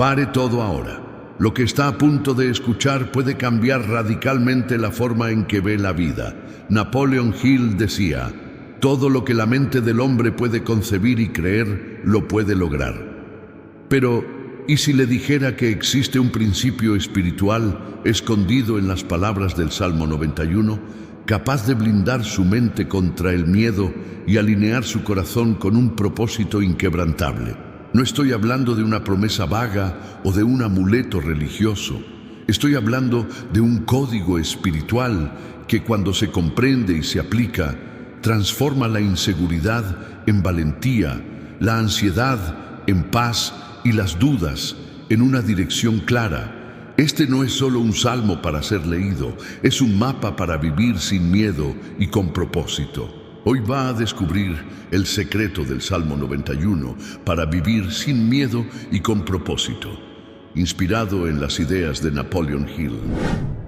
Pare todo ahora. Lo que está a punto de escuchar puede cambiar radicalmente la forma en que ve la vida. Napoleon Hill decía: todo lo que la mente del hombre puede concebir y creer, lo puede lograr. Pero, ¿y si le dijera que existe un principio espiritual escondido en las palabras del Salmo 91, capaz de blindar su mente contra el miedo y alinear su corazón con un propósito inquebrantable? No estoy hablando de una promesa vaga o de un amuleto religioso. Estoy hablando de un código espiritual que, cuando se comprende y se aplica, transforma la inseguridad en valentía, la ansiedad en paz y las dudas en una dirección clara. Este no es solo un salmo para ser leído, es un mapa para vivir sin miedo y con propósito. Hoy va a descubrir el secreto del Salmo 91 para vivir sin miedo y con propósito, inspirado en las ideas de Napoleon Hill.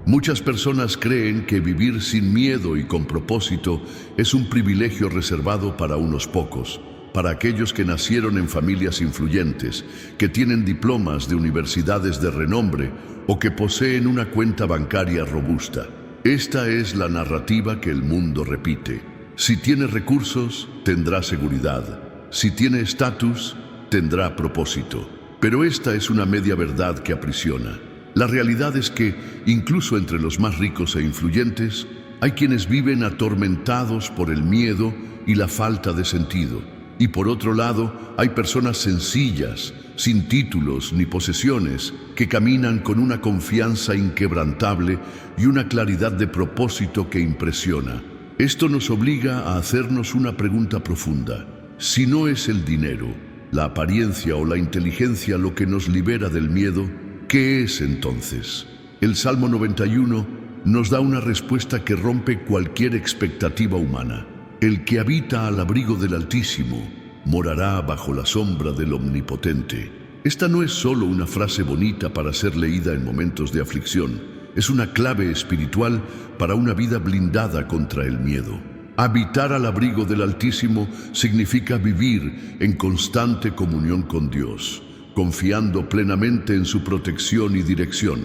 Muchas personas creen que vivir sin miedo y con propósito es un privilegio reservado para unos pocos, para aquellos que nacieron en familias influyentes, que tienen diplomas de universidades de renombre o que poseen una cuenta bancaria robusta. Esta es la narrativa que el mundo repite. Si tiene recursos, tendrá seguridad. Si tiene estatus, tendrá propósito. Pero esta es una media verdad que aprisiona. La realidad es que, incluso entre los más ricos e influyentes, hay quienes viven atormentados por el miedo y la falta de sentido. Y por otro lado, hay personas sencillas, sin títulos ni posesiones, que caminan con una confianza inquebrantable y una claridad de propósito que impresiona. Esto nos obliga a hacernos una pregunta profunda. Si no es el dinero, la apariencia o la inteligencia lo que nos libera del miedo, ¿qué es entonces? El Salmo 91 nos da una respuesta que rompe cualquier expectativa humana. El que habita al abrigo del Altísimo morará bajo la sombra del Omnipotente. Esta no es solo una frase bonita para ser leída en momentos de aflicción. Es una clave espiritual para una vida blindada contra el miedo. Habitar al abrigo del Altísimo significa vivir en constante comunión con Dios, confiando plenamente en su protección y dirección.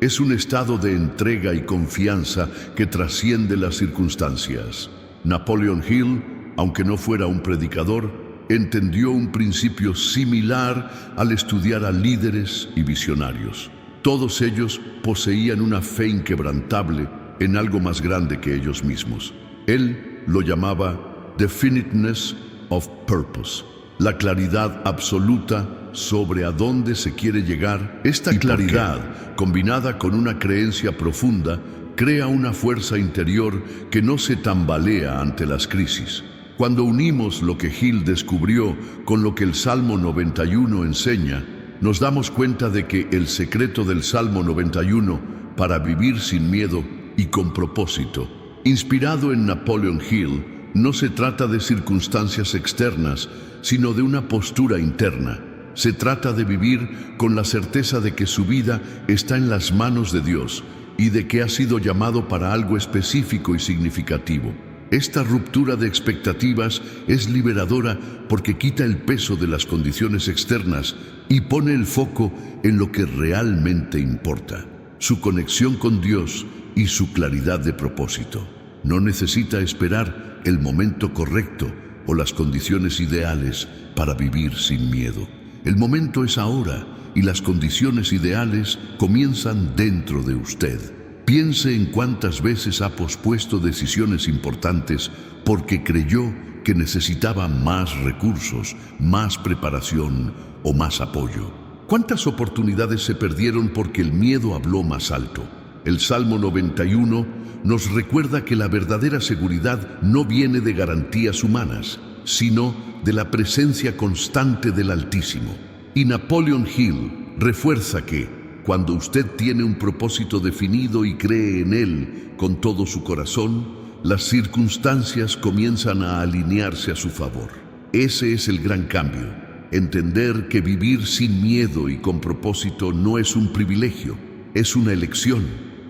Es un estado de entrega y confianza que trasciende las circunstancias. Napoleon Hill, aunque no fuera un predicador, entendió un principio similar al estudiar a líderes y visionarios. Todos ellos poseían una fe inquebrantable en algo más grande que ellos mismos. Él lo llamaba definiteness of purpose, la claridad absoluta sobre a dónde se quiere llegar. Esta claridad, combinada con una creencia profunda, crea una fuerza interior que no se tambalea ante las crisis. Cuando unimos lo que Hill descubrió con lo que el Salmo 91 enseña, nos damos cuenta de que el secreto del Salmo 91 para vivir sin miedo y con propósito, inspirado en Napoleon Hill, no se trata de circunstancias externas, sino de una postura interna. Se trata de vivir con la certeza de que su vida está en las manos de Dios y de que ha sido llamado para algo específico y significativo. Esta ruptura de expectativas es liberadora porque quita el peso de las condiciones externas y pone el foco en lo que realmente importa, su conexión con Dios y su claridad de propósito. No necesita esperar el momento correcto o las condiciones ideales para vivir sin miedo. El momento es ahora y las condiciones ideales comienzan dentro de usted. Piense en cuántas veces ha pospuesto decisiones importantes porque creyó que necesitaba más recursos, más preparación o más apoyo. ¿Cuántas oportunidades se perdieron porque el miedo habló más alto? El Salmo 91 nos recuerda que la verdadera seguridad no viene de garantías humanas, sino de la presencia constante del Altísimo. Y Napoleon Hill refuerza que, cuando usted tiene un propósito definido y cree en él con todo su corazón, las circunstancias comienzan a alinearse a su favor. Ese es el gran cambio. Entender que vivir sin miedo y con propósito no es un privilegio, es una elección.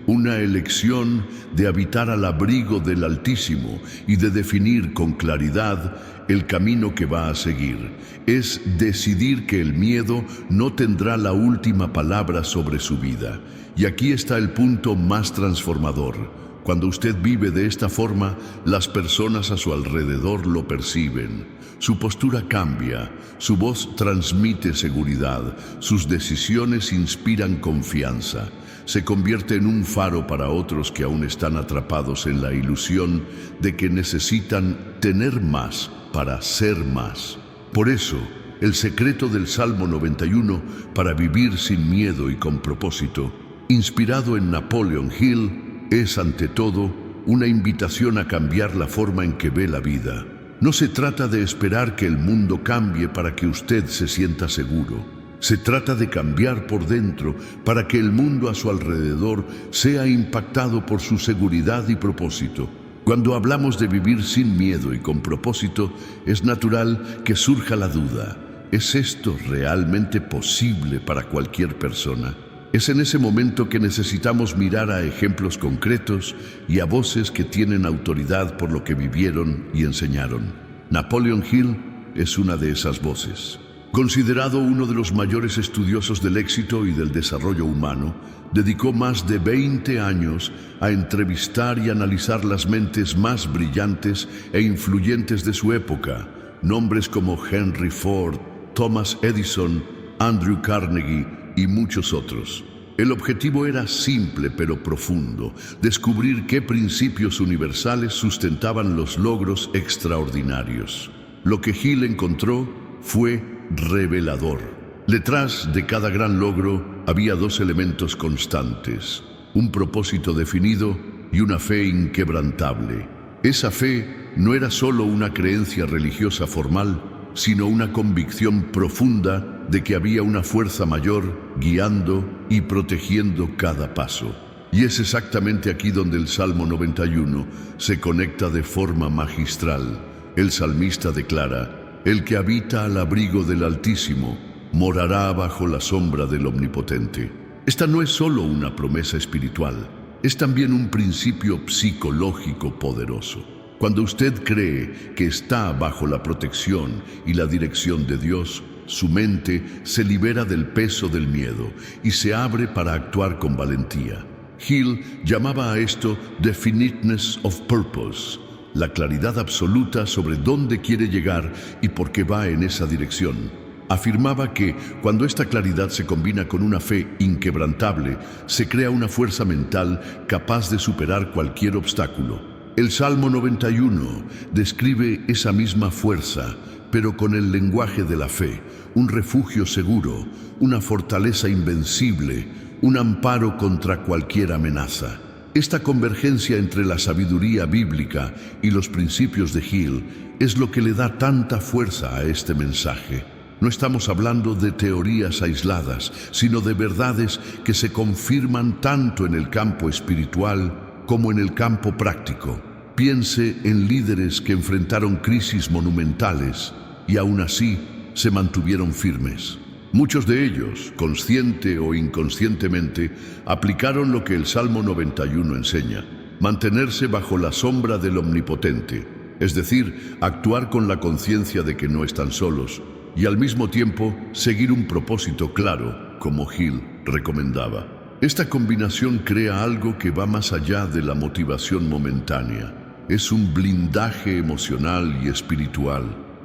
una elección de habitar al abrigo del Altísimo y de definir con claridad el camino que va a seguir. Es decidir que el miedo no tendrá la última palabra sobre su vida. Y aquí está el punto más transformador. Cuando usted vive de esta forma, las personas a su alrededor lo perciben. Su postura cambia, su voz transmite seguridad, sus decisiones inspiran confianza. Se convierte en un faro para otros que aún están atrapados en la ilusión de que necesitan tener más para ser más. Por eso, el secreto del Salmo 91 para vivir sin miedo y con propósito, inspirado en Napoleon Hill, es ante todo una invitación a cambiar la forma en que ve la vida. No se trata de esperar que el mundo cambie para que usted se sienta seguro. Se trata de cambiar por dentro para que el mundo a su alrededor sea impactado por su seguridad y propósito. Cuando hablamos de vivir sin miedo y con propósito, es natural que surja la duda. ¿Es esto realmente posible para cualquier persona? Es en ese momento que necesitamos mirar a ejemplos concretos y a voces que tienen autoridad por lo que vivieron y enseñaron. Napoleon Hill es una de esas voces. Considerado uno de los mayores estudiosos del éxito y del desarrollo humano, dedicó más de 20 años a entrevistar y analizar las mentes más brillantes e influyentes de su época, nombres como Henry Ford, Thomas Edison, Andrew Carnegie y muchos otros. El objetivo era simple pero profundo: descubrir qué principios universales sustentaban los logros extraordinarios. Lo que Hill encontró fue revelador. Detrás de cada gran logro había dos elementos constantes: un propósito definido y una fe inquebrantable. Esa fe no era solo una creencia religiosa formal, sino una convicción profunda de que había una fuerza mayor guiando y protegiendo cada paso. Y es exactamente aquí donde el Salmo 91 se conecta de forma magistral. El salmista declara: el que habita al abrigo del Altísimo morará bajo la sombra del Omnipotente. Esta no es solo una promesa espiritual, es también un principio psicológico poderoso. Cuando usted cree que está bajo la protección y la dirección de Dios, su mente se libera del peso del miedo y se abre para actuar con valentía. Hill llamaba a esto definiteness of purpose, la claridad absoluta sobre dónde quiere llegar y por qué va en esa dirección. Afirmaba que cuando esta claridad se combina con una fe inquebrantable, se crea una fuerza mental capaz de superar cualquier obstáculo. El Salmo 91 describe esa misma fuerza, pero con el lenguaje de la fe: un refugio seguro, una fortaleza invencible, un amparo contra cualquier amenaza. Esta convergencia entre la sabiduría bíblica y los principios de Hill es lo que le da tanta fuerza a este mensaje. No estamos hablando de teorías aisladas, sino de verdades que se confirman tanto en el campo espiritual como en el campo práctico. Piense en líderes que enfrentaron crisis monumentales y aún así se mantuvieron firmes. Muchos de ellos, consciente o inconscientemente, aplicaron lo que el Salmo 91 enseña: mantenerse bajo la sombra del Omnipotente, es decir, actuar con la conciencia de que no están solos y al mismo tiempo seguir un propósito claro, como Hill recomendaba. Esta combinación crea algo que va más allá de la motivación momentánea. Es un blindaje emocional y espiritual.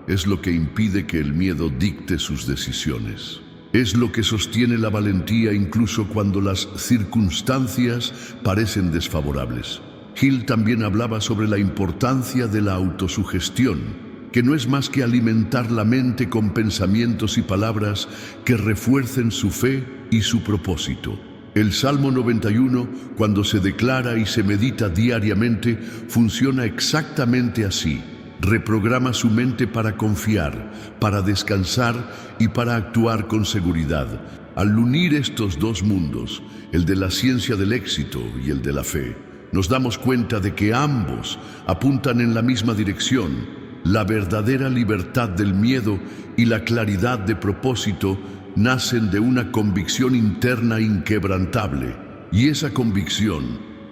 Es lo que impide que el miedo dicte sus decisiones. Es lo que sostiene la valentía incluso cuando las circunstancias parecen desfavorables. Hill también hablaba sobre la importancia de la autosugestión, que no es más que alimentar la mente con pensamientos y palabras que refuercen su fe y su propósito. El Salmo 91, cuando se declara y se medita diariamente, funciona exactamente así. Reprograma su mente para confiar, para descansar y para actuar con seguridad. Al unir estos dos mundos, el de la ciencia del éxito y el de la fe, nos damos cuenta de que ambos apuntan en la misma dirección. La verdadera libertad del miedo y la claridad de propósito nacen de una convicción interna inquebrantable, Y esa convicción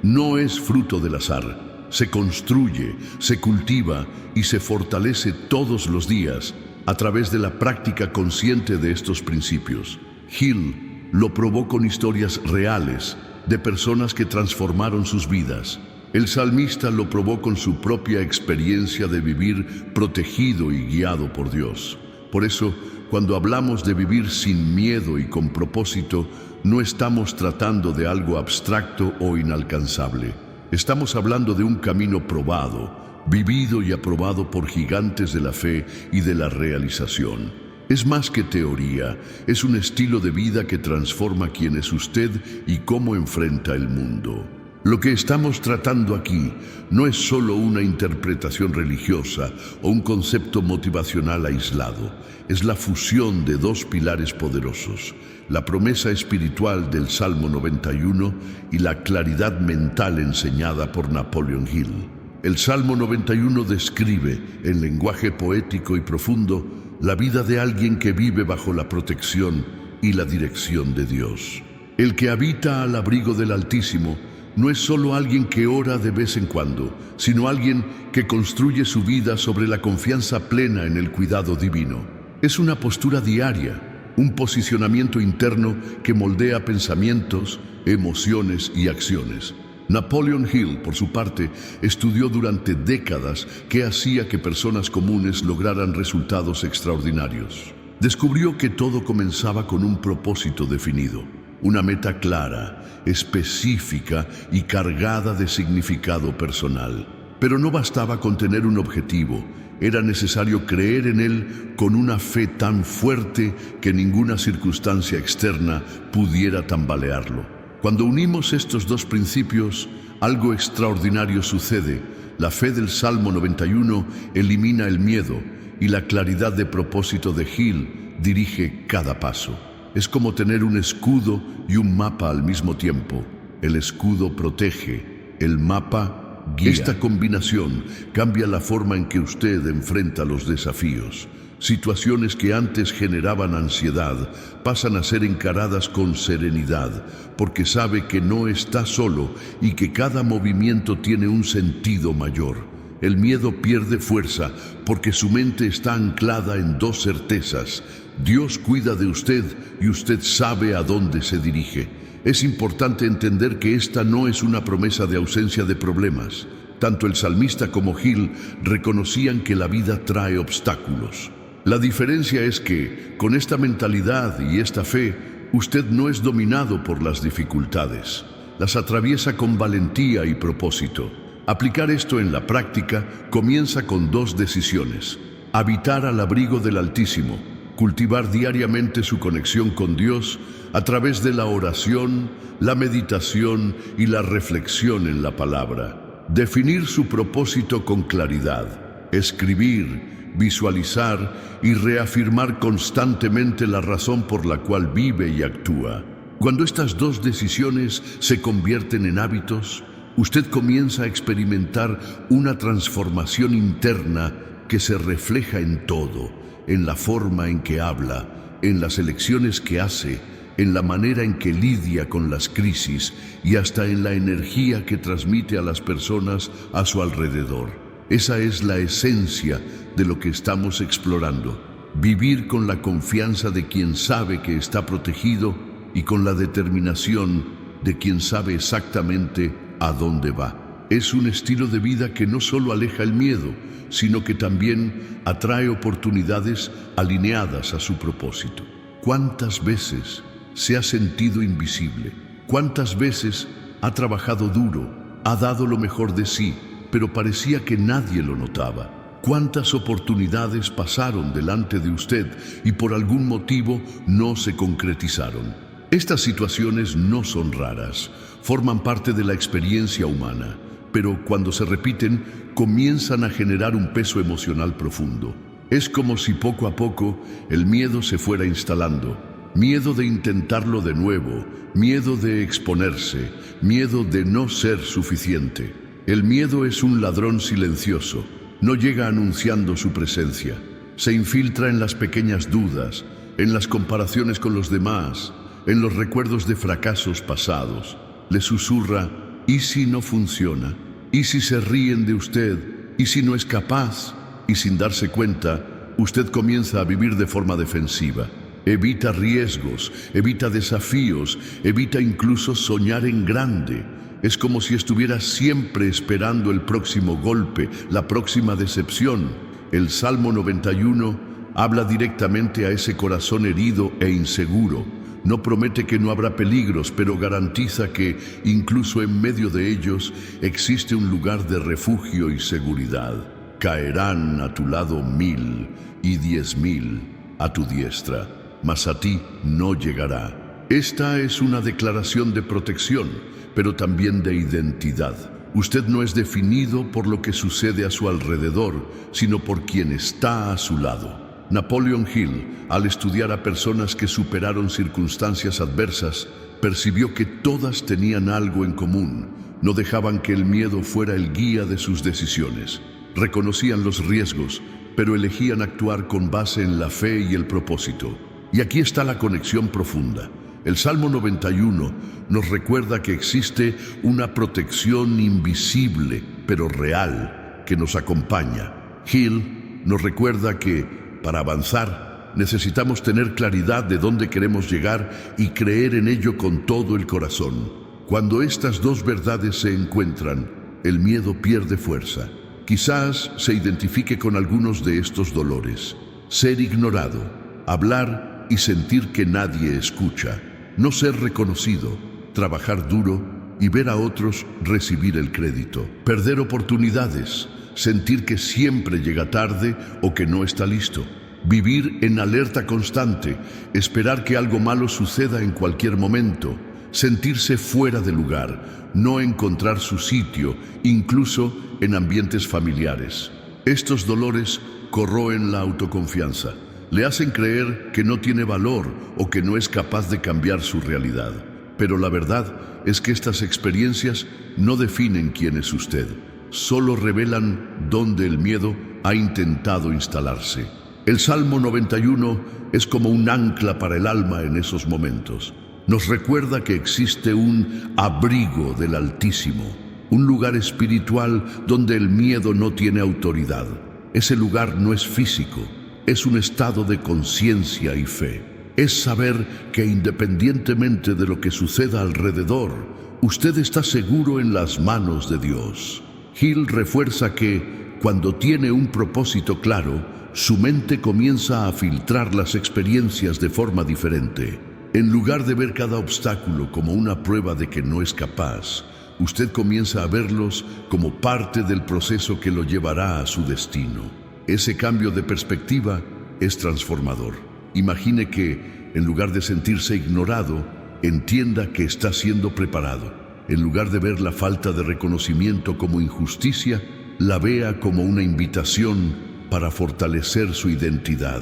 no es fruto del azar. Se construye, se cultiva y se fortalece todos los días a través de la práctica consciente de estos principios. Hill lo probó con historias reales de personas que transformaron sus vidas. El salmista lo probó con su propia experiencia de vivir protegido y guiado por Dios. Por eso, cuando hablamos de vivir sin miedo y con propósito, no estamos tratando de algo abstracto o inalcanzable. Estamos hablando de un camino probado, vivido y aprobado por gigantes de la fe y de la realización. Es más que teoría, es un estilo de vida que transforma quién es usted y cómo enfrenta el mundo. Lo que estamos tratando aquí no es solo una interpretación religiosa o un concepto motivacional aislado. Es la fusión de dos pilares poderosos: la promesa espiritual del Salmo 91 y la claridad mental enseñada por Napoleon Hill. El Salmo 91 describe, en lenguaje poético y profundo, la vida de alguien que vive bajo la protección y la dirección de Dios. El que habita al abrigo del Altísimo no es solo alguien que ora de vez en cuando, sino alguien que construye su vida sobre la confianza plena en el cuidado divino. Es una postura diaria, un posicionamiento interno que moldea pensamientos, emociones y acciones. Napoleon Hill, por su parte, estudió durante décadas qué hacía que personas comunes lograran resultados extraordinarios. Descubrió que todo comenzaba con un propósito definido, una meta clara, específica y cargada de significado personal. Pero no bastaba con tener un objetivo, era necesario creer en él con una fe tan fuerte que ninguna circunstancia externa pudiera tambalearlo. Cuando unimos estos dos principios, algo extraordinario sucede. La fe del Salmo 91 elimina el miedo y la claridad de propósito de Hill dirige cada paso. Es como tener un escudo y un mapa al mismo tiempo. El escudo protege, el mapa guía. Esta combinación cambia la forma en que usted enfrenta los desafíos. Situaciones que antes generaban ansiedad pasan a ser encaradas con serenidad, porque sabe que no está solo y que cada movimiento tiene un sentido mayor. El miedo pierde fuerza porque su mente está anclada en dos certezas: Dios cuida de usted y usted sabe a dónde se dirige. Es importante entender que esta no es una promesa de ausencia de problemas. Tanto el salmista como Hill reconocían que la vida trae obstáculos. La diferencia es que, con esta mentalidad y esta fe, usted no es dominado por las dificultades. Las atraviesa con valentía y propósito. Aplicar esto en la práctica comienza con dos decisiones: habitar al abrigo del Altísimo, cultivar diariamente su conexión con Dios a través de la oración, la meditación y la reflexión en la palabra. Definir su propósito con claridad, escribir, visualizar y reafirmar constantemente la razón por la cual vive y actúa. Cuando estas dos decisiones se convierten en hábitos, usted comienza a experimentar una transformación interna que se refleja en todo, en la forma en que habla, en las elecciones que hace, en la manera en que lidia con las crisis y hasta en la energía que transmite a las personas a su alrededor. Esa es la esencia de lo que estamos explorando: vivir con la confianza de quien sabe que está protegido y con la determinación de quien sabe exactamente a dónde va. Es un estilo de vida que no solo aleja el miedo, sino que también atrae oportunidades alineadas a su propósito. ¿Cuántas veces se ha sentido invisible? ¿Cuántas veces ha trabajado duro, ha dado lo mejor de sí, pero parecía que nadie lo notaba? ¿Cuántas oportunidades pasaron delante de usted y por algún motivo no se concretizaron? Estas situaciones no son raras, forman parte de la experiencia humana, pero cuando se repiten, comienzan a generar un peso emocional profundo. Es como si poco a poco el miedo se fuera instalando. Miedo de intentarlo de nuevo, miedo de exponerse, miedo de no ser suficiente. El miedo es un ladrón silencioso, no llega anunciando su presencia. Se infiltra en las pequeñas dudas, en las comparaciones con los demás, en los recuerdos de fracasos pasados. le susurra: ¿y si no funciona? ¿Y si se ríen de usted? ¿Y si no es capaz? Y sin darse cuenta, usted comienza a vivir de forma defensiva. Evita riesgos, evita desafíos, evita incluso soñar en grande. Es como si estuviera siempre esperando el próximo golpe, la próxima decepción. El Salmo 91 habla directamente a ese corazón herido e inseguro. No promete que no habrá peligros, pero garantiza que, incluso en medio de ellos, existe un lugar de refugio y seguridad. Caerán a tu lado 1000 y 10.000 a tu diestra, mas a ti no llegará. Esta es una declaración de protección, pero también de identidad. Usted no es definido por lo que sucede a su alrededor, sino por quien está a su lado. Napoleon Hill, al estudiar a personas que superaron circunstancias adversas, percibió que todas tenían algo en común. No dejaban que el miedo fuera el guía de sus decisiones. Reconocían los riesgos, pero elegían actuar con base en la fe y el propósito. Y aquí está la conexión profunda. El Salmo 91 nos recuerda que existe una protección invisible, pero real, que nos acompaña. Hill nos recuerda que, para avanzar, necesitamos tener claridad de dónde queremos llegar y creer en ello con todo el corazón. Cuando estas dos verdades se encuentran, el miedo pierde fuerza. Quizás se identifique con algunos de estos dolores. Ser ignorado, hablar y sentir que nadie escucha, no ser reconocido, trabajar duro y ver a otros recibir el crédito, perder oportunidades, sentir que siempre llega tarde o que no está listo, vivir en alerta constante, esperar que algo malo suceda en cualquier momento, sentirse fuera de lugar, no encontrar su sitio, incluso en ambientes familiares. Estos dolores corroen la autoconfianza. Le hacen creer que no tiene valor o que no es capaz de cambiar su realidad. Pero la verdad es que estas experiencias no definen quién es usted. Solo revelan dónde el miedo ha intentado instalarse. El Salmo 91 es como un ancla para el alma en esos momentos. Nos recuerda que existe un abrigo del Altísimo, un lugar espiritual donde el miedo no tiene autoridad. Ese lugar no es físico, es un estado de conciencia y fe. Es saber que independientemente de lo que suceda alrededor, usted está seguro en las manos de Dios. Hill refuerza que, cuando tiene un propósito claro, su mente comienza a filtrar las experiencias de forma diferente. En lugar de ver cada obstáculo como una prueba de que no es capaz, usted comienza a verlos como parte del proceso que lo llevará a su destino. Ese cambio de perspectiva es transformador. Imagine que, en lugar de sentirse ignorado, entienda que está siendo preparado. En lugar de ver la falta de reconocimiento como injusticia, la vea como una invitación para fortalecer su identidad.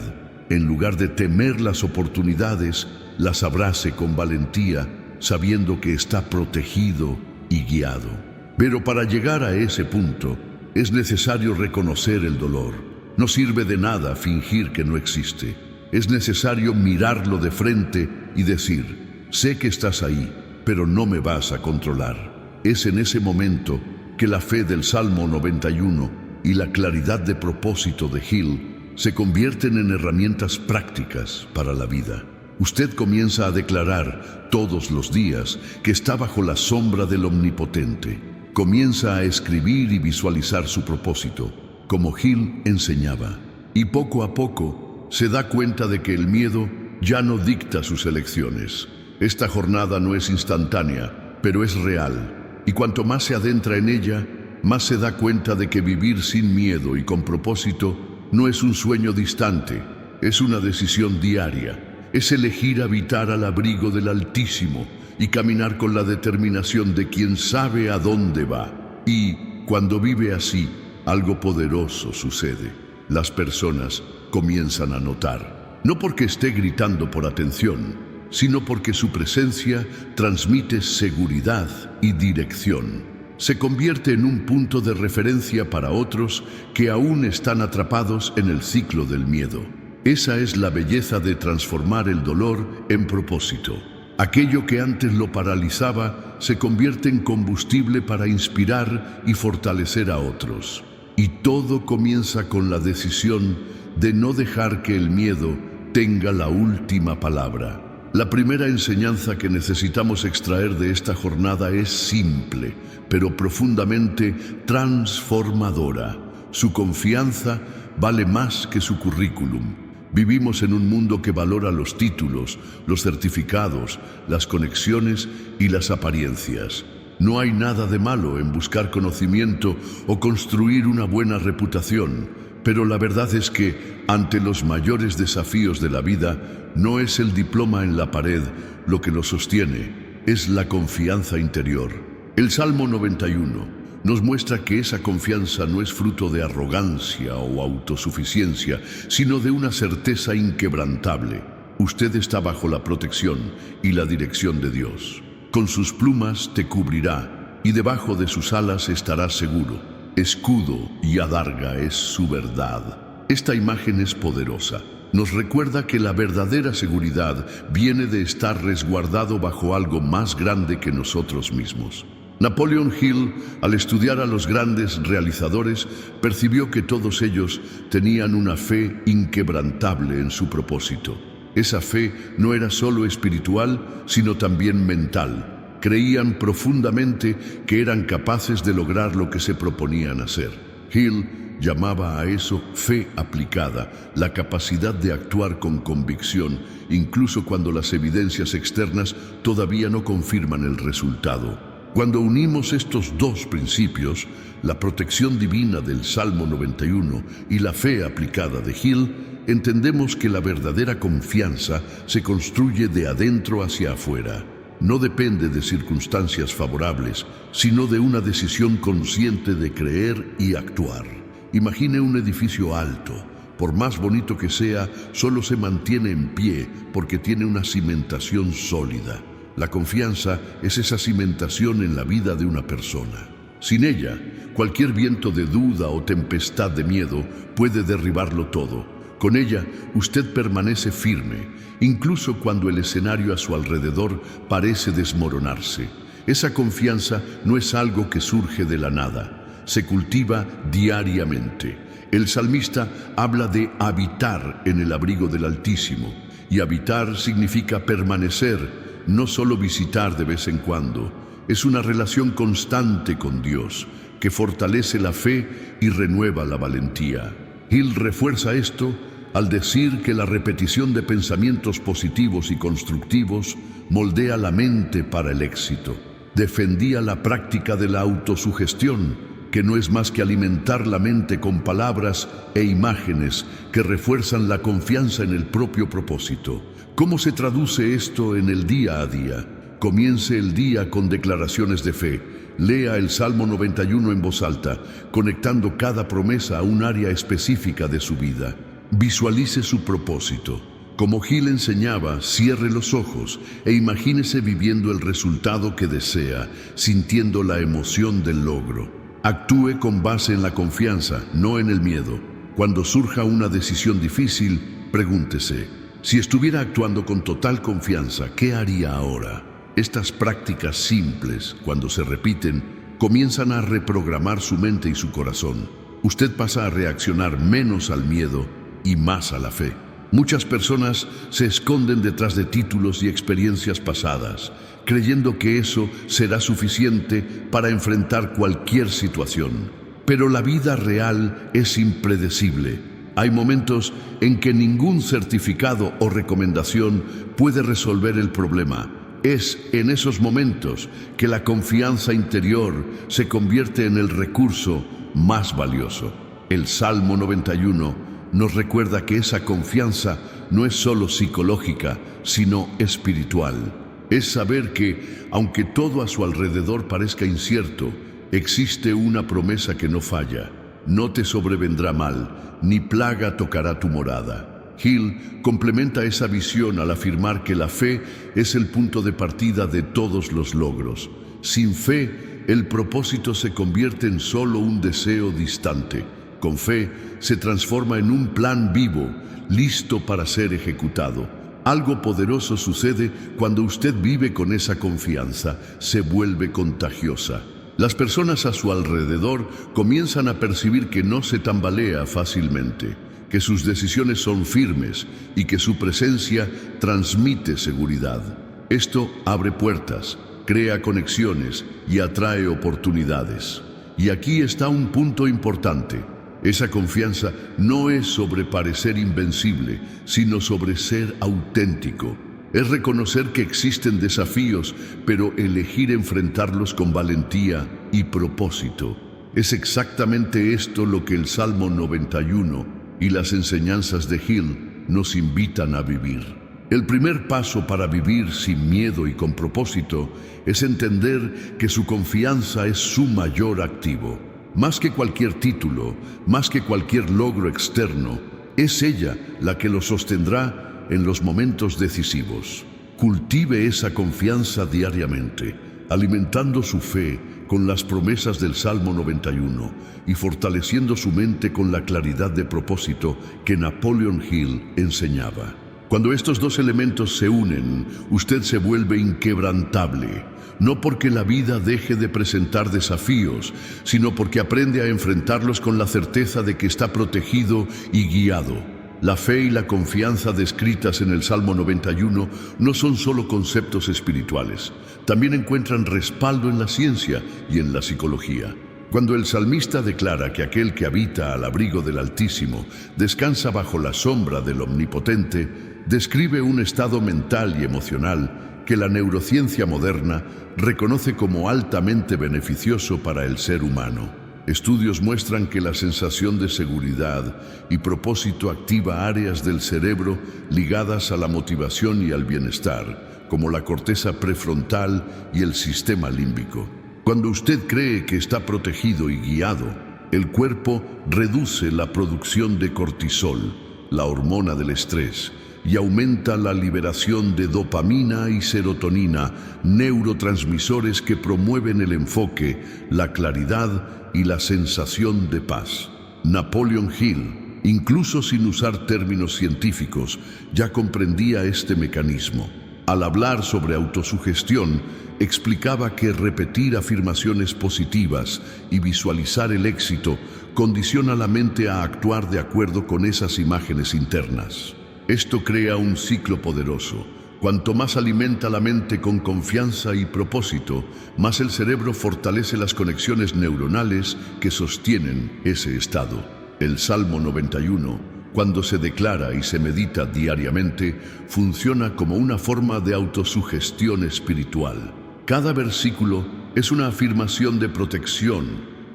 En lugar de temer las oportunidades, las abrace con valentía, sabiendo que está protegido y guiado. Pero para llegar a ese punto, es necesario reconocer el dolor. No sirve de nada fingir que no existe. Es necesario mirarlo de frente y decir: sé que estás ahí, pero no me vas a controlar. Es en ese momento que la fe del Salmo 91 y la claridad de propósito de Hill se convierten en herramientas prácticas para la vida. Usted comienza a declarar todos los días que está bajo la sombra del Omnipotente. Comienza a escribir y visualizar su propósito, como Hill enseñaba. Y poco a poco se da cuenta de que el miedo ya no dicta sus elecciones. Esta jornada no es instantánea, pero es real. Y cuanto más se adentra en ella, más se da cuenta de que vivir sin miedo y con propósito no es un sueño distante, es una decisión diaria. Es elegir habitar al abrigo del Altísimo y caminar con la determinación de quien sabe a dónde va. Y cuando vive así, algo poderoso sucede. Las personas comienzan a notar, no porque esté gritando por atención, sino porque su presencia transmite seguridad y dirección. Se convierte en un punto de referencia para otros que aún están atrapados en el ciclo del miedo. Esa es la belleza de transformar el dolor en propósito. Aquello que antes lo paralizaba se convierte en combustible para inspirar y fortalecer a otros. Y todo comienza con la decisión de no dejar que el miedo tenga la última palabra. La primera enseñanza que necesitamos extraer de esta jornada es simple, pero profundamente transformadora. Su confianza vale más que su currículum. Vivimos en un mundo que valora los títulos, los certificados, las conexiones y las apariencias. No hay nada de malo en buscar conocimiento o construir una buena reputación, pero la verdad es que, ante los mayores desafíos de la vida, no es el diploma en la pared lo que lo sostiene, es la confianza interior. El Salmo 91 nos muestra que esa confianza no es fruto de arrogancia o autosuficiencia, sino de una certeza inquebrantable. Usted está bajo la protección y la dirección de Dios. Con sus plumas te cubrirá y debajo de sus alas estarás seguro. Escudo y adarga es su verdad. Esta imagen es poderosa. Nos recuerda que la verdadera seguridad viene de estar resguardado bajo algo más grande que nosotros mismos. Napoleon Hill, al estudiar a los grandes realizadores, percibió que todos ellos tenían una fe inquebrantable en su propósito. Esa fe no era solo espiritual, sino también mental. Creían profundamente que eran capaces de lograr lo que se proponían hacer. Hill llamaba a eso fe aplicada, la capacidad de actuar con convicción, incluso cuando las evidencias externas todavía no confirman el resultado. Cuando unimos estos dos principios, la protección divina del Salmo 91 y la fe aplicada de Hill, entendemos que la verdadera confianza se construye de adentro hacia afuera. No depende de circunstancias favorables, sino de una decisión consciente de creer y actuar. Imagine un edificio alto. Por más bonito que sea, solo se mantiene en pie porque tiene una cimentación sólida. La confianza es esa cimentación en la vida de una persona. Sin ella, cualquier viento de duda o tempestad de miedo puede derribarlo todo. Con ella, usted permanece firme, incluso cuando el escenario a su alrededor parece desmoronarse. Esa confianza no es algo que surge de la nada, se cultiva diariamente. El salmista habla de habitar en el abrigo del Altísimo, y habitar significa permanecer, no solo visitar de vez en cuando. Es una relación constante con Dios, que fortalece la fe y renueva la valentía. Hill refuerza esto al decir que la repetición de pensamientos positivos y constructivos moldea la mente para el éxito. Defendía la práctica de la autosugestión, que no es más que alimentar la mente con palabras e imágenes que refuerzan la confianza en el propio propósito. ¿Cómo se traduce esto en el día a día? Comience el día con declaraciones de fe. Lea el Salmo 91 en voz alta, conectando cada promesa a un área específica de su vida. Visualice su propósito. Como Hill enseñaba, cierre los ojos e imagínese viviendo el resultado que desea, sintiendo la emoción del logro. Actúe con base en la confianza, no en el miedo. Cuando surja una decisión difícil, pregúntese: si estuviera actuando con total confianza, ¿qué haría ahora? Estas prácticas simples, cuando se repiten, comienzan a reprogramar su mente y su corazón. Usted pasa a reaccionar menos al miedo y más a la fe. Muchas personas se esconden detrás de títulos y experiencias pasadas, creyendo que eso será suficiente para enfrentar cualquier situación. Pero la vida real es impredecible. Hay momentos en que ningún certificado o recomendación puede resolver el problema. Es en esos momentos que la confianza interior se convierte en el recurso más valioso. El Salmo 91 nos recuerda que esa confianza no es solo psicológica, sino espiritual. Es saber que, aunque todo a su alrededor parezca incierto, existe una promesa que no falla. No te sobrevendrá mal, ni plaga tocará tu morada. Hill complementa esa visión al afirmar que la fe es el punto de partida de todos los logros. Sin fe, el propósito se convierte en solo un deseo distante. Con fe, se transforma en un plan vivo, listo para ser ejecutado. Algo poderoso sucede cuando usted vive con esa confianza, se vuelve contagiosa. Las personas a su alrededor comienzan a percibir que no se tambalea fácilmente, que sus decisiones son firmes y que su presencia transmite seguridad. Esto abre puertas, crea conexiones y atrae oportunidades. Y aquí está un punto importante. Esa confianza no es sobre parecer invencible, sino sobre ser auténtico. Es reconocer que existen desafíos, pero elegir enfrentarlos con valentía y propósito. Es exactamente esto lo que el Salmo 91 y las enseñanzas de Hill nos invitan a vivir. El primer paso para vivir sin miedo y con propósito es entender que su confianza es su mayor activo. Más que cualquier título, más que cualquier logro externo, es ella la que lo sostendrá en los momentos decisivos. Cultive esa confianza diariamente, alimentando su fe con las promesas del Salmo 91 y fortaleciendo su mente con la claridad de propósito que Napoleon Hill enseñaba. Cuando estos dos elementos se unen, usted se vuelve inquebrantable, no porque la vida deje de presentar desafíos, sino porque aprende a enfrentarlos con la certeza de que está protegido y guiado. La fe y la confianza descritas en el Salmo 91 no son solo conceptos espirituales, también encuentran respaldo en la ciencia y en la psicología. Cuando el salmista declara que aquel que habita al abrigo del Altísimo descansa bajo la sombra del Omnipotente, describe un estado mental y emocional que la neurociencia moderna reconoce como altamente beneficioso para el ser humano. Estudios muestran que la sensación de seguridad y propósito activa áreas del cerebro ligadas a la motivación y al bienestar, como la corteza prefrontal y el sistema límbico. Cuando usted cree que está protegido y guiado, el cuerpo reduce la producción de cortisol, la hormona del estrés, y aumenta la liberación de dopamina y serotonina, neurotransmisores que promueven el enfoque, la claridad y la sensación de paz. Napoleon Hill, incluso sin usar términos científicos, ya comprendía este mecanismo. Al hablar sobre autosugestión, explicaba que repetir afirmaciones positivas y visualizar el éxito condiciona la mente a actuar de acuerdo con esas imágenes internas. Esto crea un ciclo poderoso. Cuanto más alimenta la mente con confianza y propósito, más el cerebro fortalece las conexiones neuronales que sostienen ese estado. El Salmo 91, cuando se declara y se medita diariamente, funciona como una forma de autosugestión espiritual. Cada versículo es una afirmación de protección,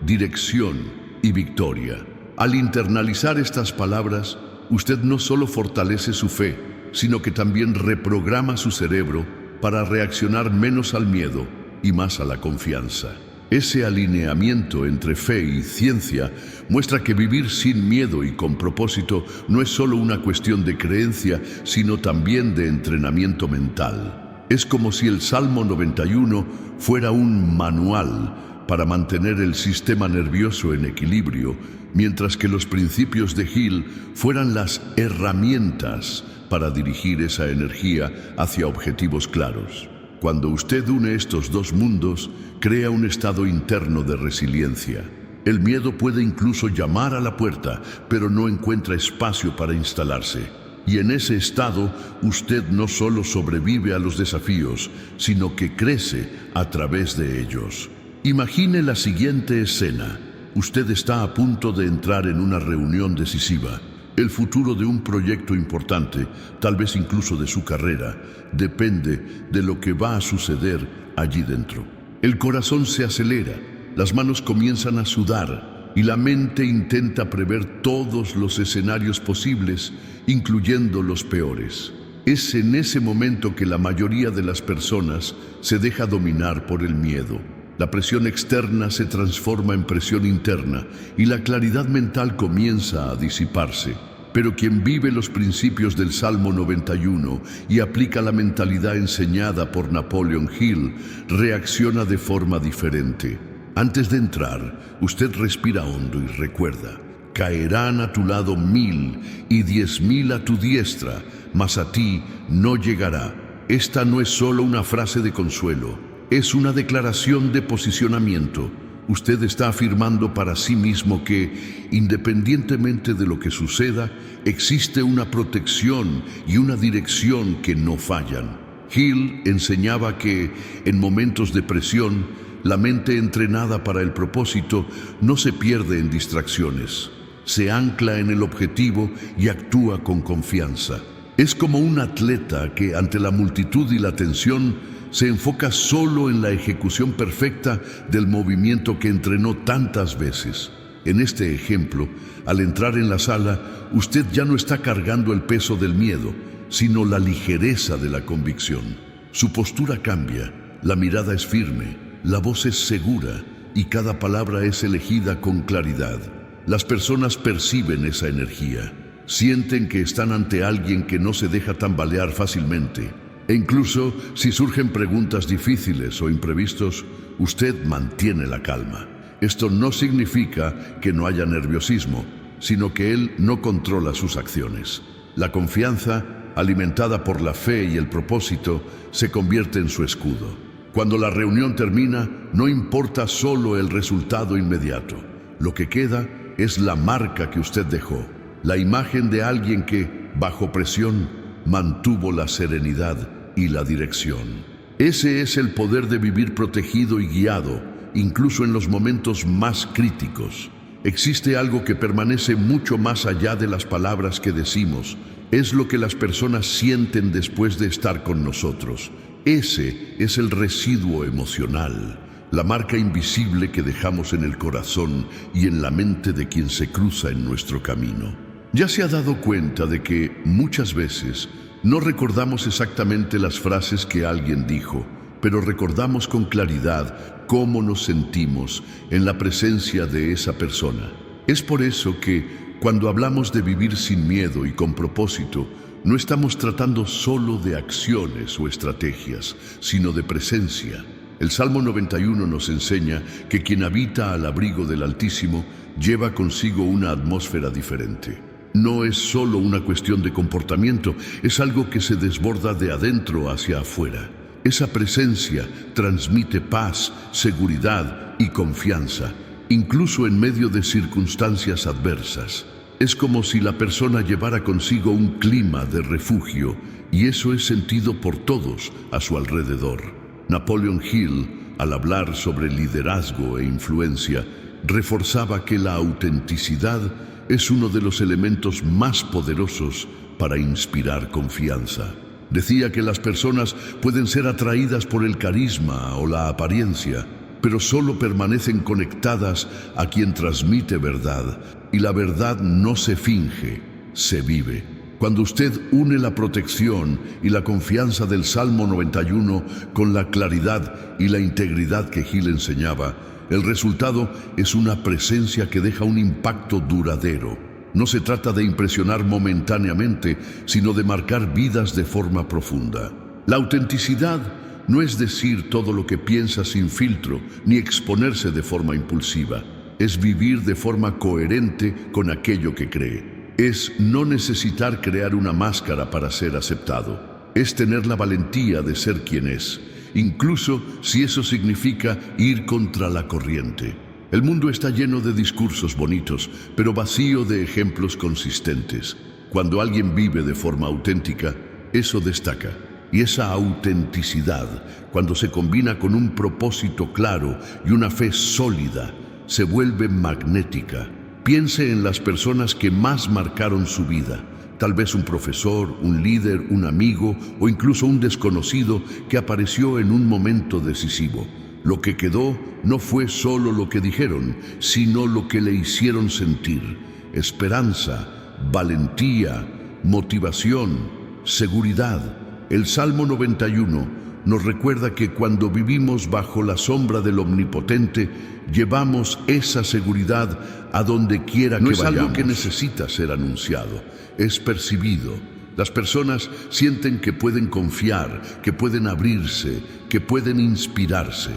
dirección y victoria. Al internalizar estas palabras, usted no solo fortalece su fe, sino que también reprograma su cerebro para reaccionar menos al miedo y más a la confianza. Ese alineamiento entre fe y ciencia muestra que vivir sin miedo y con propósito no es solo una cuestión de creencia, sino también de entrenamiento mental. Es como si el Salmo 91 fuera un manual para mantener el sistema nervioso en equilibrio, mientras que los principios de Hill fueran las herramientas para dirigir esa energía hacia objetivos claros. Cuando usted une estos dos mundos, crea un estado interno de resiliencia. El miedo puede incluso llamar a la puerta, pero no encuentra espacio para instalarse. Y en ese estado, usted no solo sobrevive a los desafíos, sino que crece a través de ellos. Imagine la siguiente escena. Usted está a punto de entrar en una reunión decisiva. El futuro de un proyecto importante, tal vez incluso de su carrera, depende de lo que va a suceder allí dentro. El corazón se acelera, las manos comienzan a sudar y la mente intenta prever todos los escenarios posibles, incluyendo los peores. Es en ese momento que la mayoría de las personas se deja dominar por el miedo. La presión externa se transforma en presión interna y la claridad mental comienza a disiparse. Pero quien vive los principios del Salmo 91 y aplica la mentalidad enseñada por Napoleon Hill, reacciona de forma diferente. Antes de entrar, usted respira hondo y recuerda: Caerán a tu lado 1000 y 10.000 a tu diestra, mas a ti no llegará. Esta no es solo una frase de consuelo, es una declaración de posicionamiento. Usted está afirmando para sí mismo que, independientemente de lo que suceda, existe una protección y una dirección que no fallan. Hill enseñaba que, en momentos de presión, la mente entrenada para el propósito no se pierde en distracciones. Se ancla en el objetivo y actúa con confianza. Es como un atleta que, ante la multitud y la tensión, se enfoca solo en la ejecución perfecta del movimiento que entrenó tantas veces. En este ejemplo, al entrar en la sala, usted ya no está cargando el peso del miedo, sino la ligereza de la convicción. Su postura cambia, la mirada es firme, la voz es segura y cada palabra es elegida con claridad. Las personas perciben esa energía, sienten que están ante alguien que no se deja tambalear fácilmente. E incluso si surgen preguntas difíciles o imprevistos, usted mantiene la calma. Esto no significa que no haya nerviosismo, sino que él no controla sus acciones. La confianza, alimentada por la fe y el propósito, se convierte en su escudo. Cuando la reunión termina, no importa solo el resultado inmediato. Lo que queda es la marca que usted dejó, la imagen de alguien que, bajo presión, mantuvo la serenidad y la dirección. Ese es el poder de vivir protegido y guiado, incluso en los momentos más críticos. Existe algo que permanece mucho más allá de las palabras que decimos. Es lo que las personas sienten después de estar con nosotros. Ese es el residuo emocional, la marca invisible que dejamos en el corazón y en la mente de quien se cruza en nuestro camino. ¿Ya se ha dado cuenta de que muchas veces no recordamos exactamente las frases que alguien dijo, pero recordamos con claridad cómo nos sentimos en la presencia de esa persona? Es por eso que, cuando hablamos de vivir sin miedo y con propósito, no estamos tratando solo de acciones o estrategias, sino de presencia. El Salmo 91 nos enseña que quien habita al abrigo del Altísimo lleva consigo una atmósfera diferente. No es solo una cuestión de comportamiento, es algo que se desborda de adentro hacia afuera. Esa presencia transmite paz, seguridad y confianza, incluso en medio de circunstancias adversas. Es como si la persona llevara consigo un clima de refugio, y eso es sentido por todos a su alrededor. Napoleon Hill, al hablar sobre liderazgo e influencia, reforzaba que la autenticidad es uno de los elementos más poderosos para inspirar confianza. Decía que las personas pueden ser atraídas por el carisma o la apariencia, pero solo permanecen conectadas a quien transmite verdad, y la verdad no se finge, se vive. Cuando usted une la protección y la confianza del Salmo 91 con la claridad y la integridad que Hill enseñaba, el resultado es una presencia que deja un impacto duradero. No se trata de impresionar momentáneamente, sino de marcar vidas de forma profunda. La autenticidad no es decir todo lo que piensa sin filtro, ni exponerse de forma impulsiva. Es vivir de forma coherente con aquello que cree. Es no necesitar crear una máscara para ser aceptado. Es tener la valentía de ser quien es, incluso si eso significa ir contra la corriente. El mundo está lleno de discursos bonitos, pero vacío de ejemplos consistentes. Cuando alguien vive de forma auténtica, eso destaca. Y esa autenticidad, cuando se combina con un propósito claro y una fe sólida, se vuelve magnética. Piense en las personas que más marcaron su vida. Tal vez un profesor, un líder, un amigo o incluso un desconocido que apareció en un momento decisivo. Lo que quedó no fue solo lo que dijeron, sino lo que le hicieron sentir. Esperanza, valentía, motivación, seguridad. El Salmo 91 nos recuerda que cuando vivimos bajo la sombra del Omnipotente, llevamos esa seguridad a donde quiera que vayamos. No es algo que necesita ser anunciado, es percibido. Las personas sienten que pueden confiar, que pueden abrirse, que pueden inspirarse.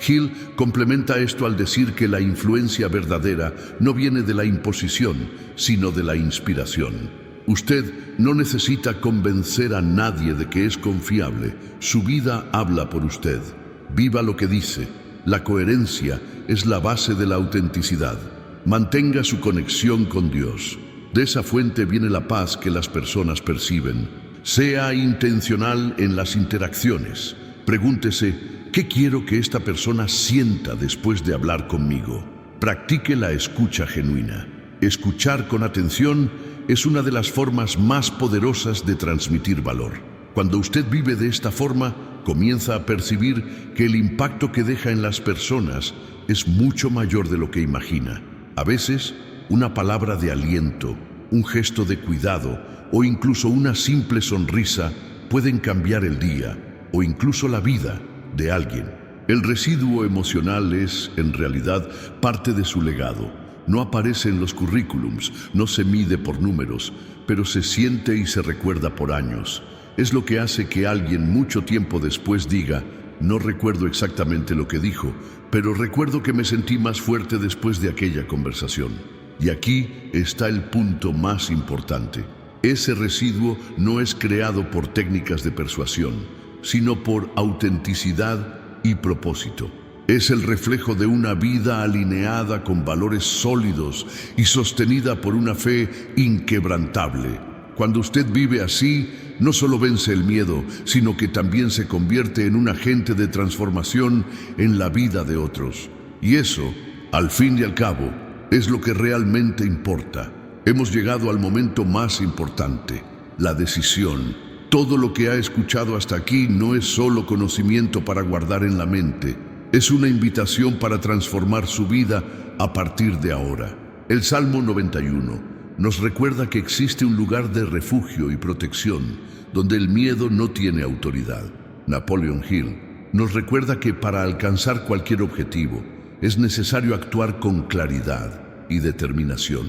Hill complementa esto al decir que la influencia verdadera no viene de la imposición, sino de la inspiración. Usted no necesita convencer a nadie de que es confiable. Su vida habla por usted. Viva lo que dice. La coherencia es la base de la autenticidad. Mantenga su conexión con Dios. De esa fuente viene la paz que las personas perciben. Sea intencional en las interacciones. Pregúntese, ¿qué quiero que esta persona sienta después de hablar conmigo? Practique la escucha genuina. Escuchar con atención es una de las formas más poderosas de transmitir valor. Cuando usted vive de esta forma, comienza a percibir que el impacto que deja en las personas es mucho mayor de lo que imagina. A veces, una palabra de aliento, un gesto de cuidado o incluso una simple sonrisa pueden cambiar el día o incluso la vida de alguien. El residuo emocional es, en realidad, parte de su legado. No aparece en los currículums, no se mide por números, pero se siente y se recuerda por años. Es lo que hace que alguien mucho tiempo después diga, no recuerdo exactamente lo que dijo, pero recuerdo que me sentí más fuerte después de aquella conversación. Y aquí está el punto más importante. Ese residuo no es creado por técnicas de persuasión, sino por autenticidad y propósito. Es el reflejo de una vida alineada con valores sólidos y sostenida por una fe inquebrantable. Cuando usted vive así, no solo vence el miedo, sino que también se convierte en un agente de transformación en la vida de otros. Y eso, al fin y al cabo, es lo que realmente importa. Hemos llegado al momento más importante, la decisión. Todo lo que ha escuchado hasta aquí no es solo conocimiento para guardar en la mente, es una invitación para transformar su vida a partir de ahora. El Salmo 91 nos recuerda que existe un lugar de refugio y protección donde el miedo no tiene autoridad. Napoleon Hill nos recuerda que para alcanzar cualquier objetivo es necesario actuar con claridad y determinación.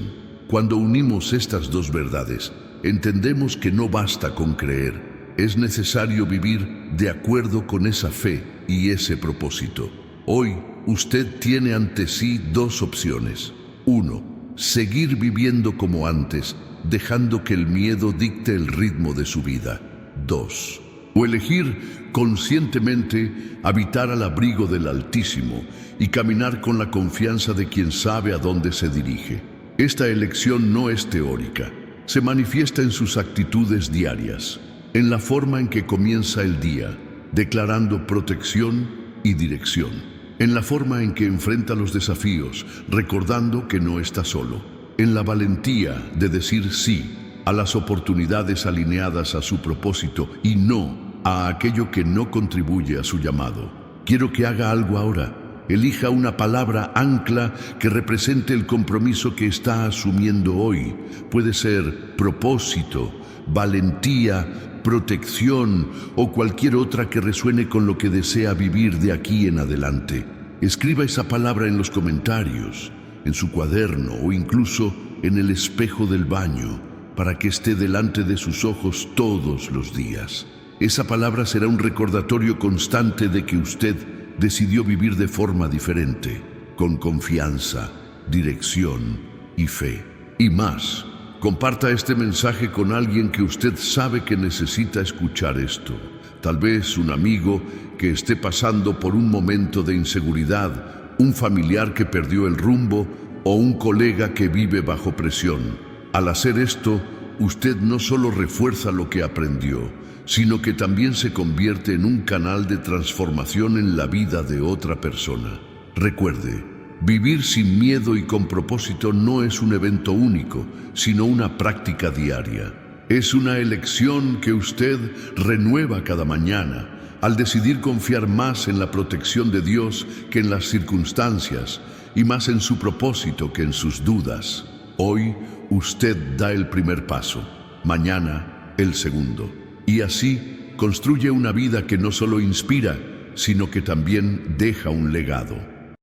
Cuando unimos estas dos verdades, entendemos que no basta con creer, es necesario vivir de acuerdo con esa fe y ese propósito. Hoy, usted tiene ante sí dos opciones. 1. Seguir viviendo como antes, dejando que el miedo dicte el ritmo de su vida. 2. O elegir conscientemente habitar al abrigo del Altísimo y caminar con la confianza de quien sabe a dónde se dirige. Esta elección no es teórica, se manifiesta en sus actitudes diarias, en la forma en que comienza el día, declarando protección y dirección, en la forma en que enfrenta los desafíos, recordando que no está solo, en la valentía de decir sí a las oportunidades alineadas a su propósito y no a aquello que no contribuye a su llamado. Quiero que haga algo ahora. Elija una palabra ancla que represente el compromiso que está asumiendo hoy. Puede ser propósito, valentía, protección o cualquier otra que resuene con lo que desea vivir de aquí en adelante. Escriba esa palabra en los comentarios, en su cuaderno o incluso en el espejo del baño para que esté delante de sus ojos todos los días. Esa palabra será un recordatorio constante de que usted decidió vivir de forma diferente, con confianza, dirección y fe. Y más, comparta este mensaje con alguien que usted sabe que necesita escuchar esto. Tal vez un amigo que esté pasando por un momento de inseguridad, un familiar que perdió el rumbo o un colega que vive bajo presión. Al hacer esto, usted no solo refuerza lo que aprendió, sino que también se convierte en un canal de transformación en la vida de otra persona. Recuerde, vivir sin miedo y con propósito no es un evento único, sino una práctica diaria. Es una elección que usted renueva cada mañana, al decidir confiar más en la protección de Dios que en las circunstancias, y más en su propósito que en sus dudas. Hoy, usted da el primer paso, mañana el segundo. Y así construye una vida que no solo inspira, sino que también deja un legado.